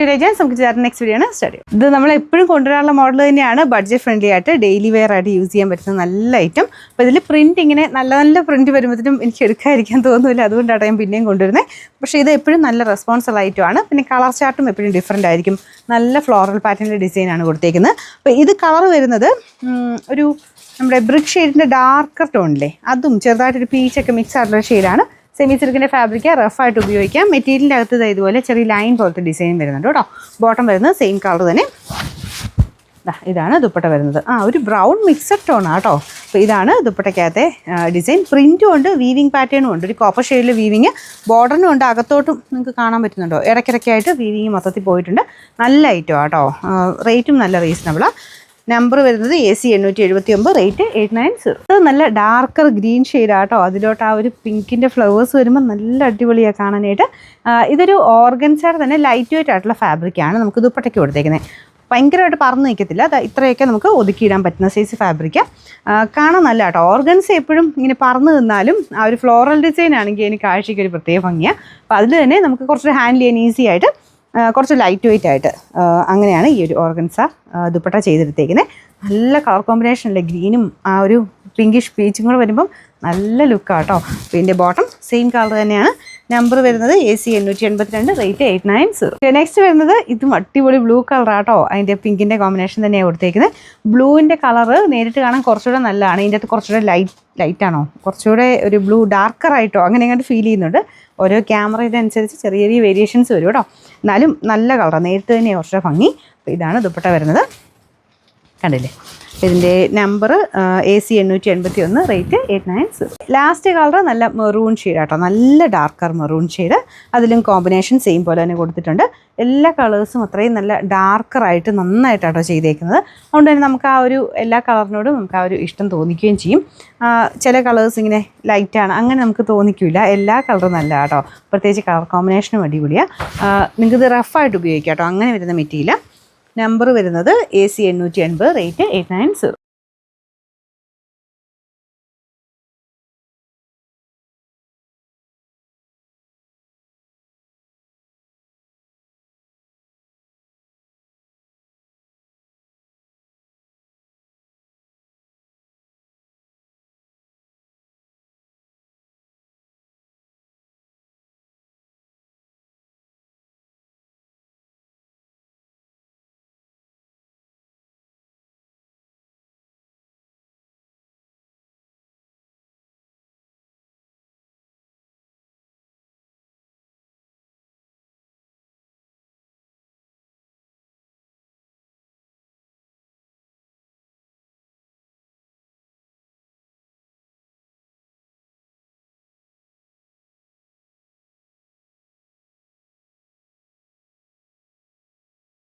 നമുക്ക് next video ആണ് start ചെയ്യാം. ഇത് നമ്മൾ എപ്പോഴും കൊണ്ടുവരാനുള്ള മോഡൽ തന്നെയാണ്. ബഡ്ജറ്റ് ഫ്രണ്ട്ലി ആയിട്ട് ഡെയിലി വെയർ ആയിട്ട് യൂസ് ചെയ്യാൻ പറ്റുന്ന നല്ല ഐറ്റം. അപ്പോൾ ഇതിൽ പ്രിന്റ് ഇങ്ങനെ നല്ല നല്ല പ്രിന്റ് വരുമ്പോഴത്തേനും എനിക്ക് എടുക്കാതിരിക്കാൻ തോന്നുന്നില്ല, അതുകൊണ്ടാണ് ഞാൻ പിന്നെയും കൊണ്ടുവരുന്നത്. പക്ഷേ ഇത് എപ്പോഴും നല്ല റെസ്പോൺസിബിൾ ഐറ്റമാണ്. പിന്നെ കളർ ചാർട്ടും എപ്പോഴും ഡിഫറെൻ്റ് ആയിരിക്കും. നല്ല ഫ്ലോറൽ പാറ്റേണിലെ ഡിസൈനാണ് കൊടുത്തേക്കുന്നത്. അപ്പോൾ ഇത് കളർ വരുന്നത് ഒരു നമ്മുടെ ബ്രിക്ക് ഷെയ്ഡിൻ്റെ ഡാർക്കർ ടോണില്ലേ, അതും ചെറുതായിട്ടൊരു പീച്ചൊക്കെ മിക്സ് ആയിട്ടുള്ള ഷെയ്ഡാണ്. സെമി സിൽക്കിൻ്റെ ഫാബ്രിക്ക് റഫായിട്ട് ഉപയോഗിക്കാം. മെറ്റീരിയലിൻ്റെ അകത്ത് ഇതുപോലെ ചെറിയ ലൈൻ പോലത്തെ ഡിസൈൻ വരുന്നുണ്ട് കേട്ടോ. ബോട്ടം വരുന്നത് സെയിം കളർ തന്നെ. ഇതാണ് ദുപ്പട്ട വരുന്നത്. ഒരു ബ്രൗൺ മിക്സഡ് ടോണാണ് കേട്ടോ. അപ്പോൾ ഇതാണ് ദുപ്പട്ടയ്ക്കകത്തെ ഡിസൈൻ. പ്രിൻറ്റും ഉണ്ട്, വീവിങ് പാറ്റേണും ഉണ്ട്. ഒരു കോപ്പർ ഷെയ്ഡിൽ വീവിങ്, ബോർഡറിനും ഉണ്ട്. അകത്തോട്ടും നിങ്ങൾക്ക് കാണാൻ പറ്റുന്നുണ്ടോ, ഇടയ്ക്കിടയ്ക്കായിട്ട് വീവിങ് മൊത്തത്തിൽ പോയിട്ടുണ്ട്. നല്ല ഐറ്റം ആട്ടോ. റേറ്റും നല്ല റീസണബിളാണ്. നമ്പർ വരുന്നത് AC 879, റേറ്റ് 890. ഇത് നല്ല ഡാർക്കർ ഗ്രീൻ ഷെയ്ഡാട്ടോ. അതിലോട്ട് ഒരു പിങ്കിൻ്റെ ഫ്ലവേഴ്സ് വരുമ്പോൾ നല്ല അടിപൊളിയാണ് കാണാനായിട്ട്. ഇതൊരു ഓർഗൻസയുടെ തന്നെ ലൈറ്റ് വെയിറ്റ് ആയിട്ടുള്ള ഫാബ്രിക്കാണ് നമുക്ക് ദുപ്പട്ടയ്ക്ക് കൊടുത്തേക്കുന്നത്. ഭയങ്കരമായിട്ട് പറന്ന് നിൽക്കത്തില്ല. ഇത്രയൊക്കെ നമുക്ക് ഒതുക്കിയിടാൻ പറ്റുന്ന സൈസ് ഫാബ്രിക്കാണ്. കാണാൻ നല്ല കേട്ടോ. ഓർഗൻസ എപ്പോഴും ഇങ്ങനെ പറന്ന് നിന്നാലും ഒരു ഫ്ലോറൽ ഡിസൈൻ ആണെങ്കിൽ എനിക്ക് കാഴ്ചയ്ക്ക് ഒരു പ്രത്യേക ഭംഗിയാണ്. അപ്പോൾ അതിൽ തന്നെ നമുക്ക് കുറച്ച് ഹാൻഡിൽ ചെയ്യാൻ ഈസി ആയിട്ട്, കുറച്ച് ലൈറ്റ് വെയിറ്റ് ആയിട്ട് അങ്ങനെയാണ് ഈ ഒരു ഓർഗൻസ ദുപ്പട്ട ചെയ്തെടുത്തേക്കുന്നത്. നല്ല കളർ കോമ്പിനേഷനല്ലേ, ഗ്രീനും ഒരു പിങ്കിഷ് പീച്ചും കൂടെ വരുമ്പം നല്ല ലുക്കാണ് കേട്ടോ. പിന്നെ ബോട്ടം സെയിം കളർ തന്നെയാണ്. നമ്പർ വരുന്നത് AC 882, റേറ്റ് 890. നെക്സ്റ്റ് വരുന്നത് ഇതും അടിപൊളി ബ്ലൂ കളറാട്ടോ. അതിൻ്റെ പിങ്കിൻ്റെ കോമ്പിനേഷൻ തന്നെയാണ് കൊടുത്തേക്കുന്നത്. ബ്ലൂവിൻ്റെ കളറ് നേരിട്ട് കാണാൻ കുറച്ചുകൂടെ നല്ലതാണ്. ഇതിൻ്റെ അകത്ത് കുറച്ചുകൂടെ ലൈറ്റാണോ, കുറച്ചുകൂടെ ഒരു ബ്ലൂ ഡാർക്കറായിട്ടോ അങ്ങനെ അങ്ങോട്ട് ഫീൽ ചെയ്യുന്നുണ്ട്. ഓരോ ക്യാമറയുടെ അനുസരിച്ച് ചെറിയ ചെറിയ വേരിയേഷൻസ് വരും കേട്ടോ. എന്നാലും നല്ല കളറാണ്, നേരിട്ട് തന്നെ കുറച്ചുകൂടെ ഭംഗി. അപ്പോൾ ഇതാണ് ദുപ്പട്ട വരുന്നത്, കണ്ടില്ലേ. ഇതിൻ്റെ number AC 881, rate 890. Last colour നല്ല മെറൂൺ ഷെയ്ഡ് കേട്ടോ, നല്ല ഡാർക്കർ മെറൂൺ ഷെയ്ഡ്. അതിലും കോമ്പിനേഷൻ സെയിം പോലെ തന്നെ കൊടുത്തിട്ടുണ്ട്. എല്ലാ കളേഴ്സും അത്രയും നല്ല ഡാർക്കറായിട്ട് നന്നായിട്ടാട്ടോ ചെയ്തേക്കുന്നത്. അതുകൊണ്ട് തന്നെ നമുക്ക് എല്ലാ കളറിനോടും നമുക്ക് ഒരു ഇഷ്ടം തോന്നിക്കുകയും ചെയ്യും. ചില കളേഴ്സ് ഇങ്ങനെ ലൈറ്റാണ് അങ്ങനെ നമുക്ക് തോന്നിക്കില്ല. എല്ലാ കളറും നല്ല കേട്ടോ. പ്രത്യേകിച്ച് കളർ കോമ്പിനേഷനും അടിപൊളിയാണ്. നിങ്ങൾക്കിത് റഫായിട്ട് ഉപയോഗിക്കാം കേട്ടോ. അങ്ങനെ വരുന്ന മെറ്റീരിയൽ. നമ്പർ വരുന്നത് AC 880, റേറ്റ് 890.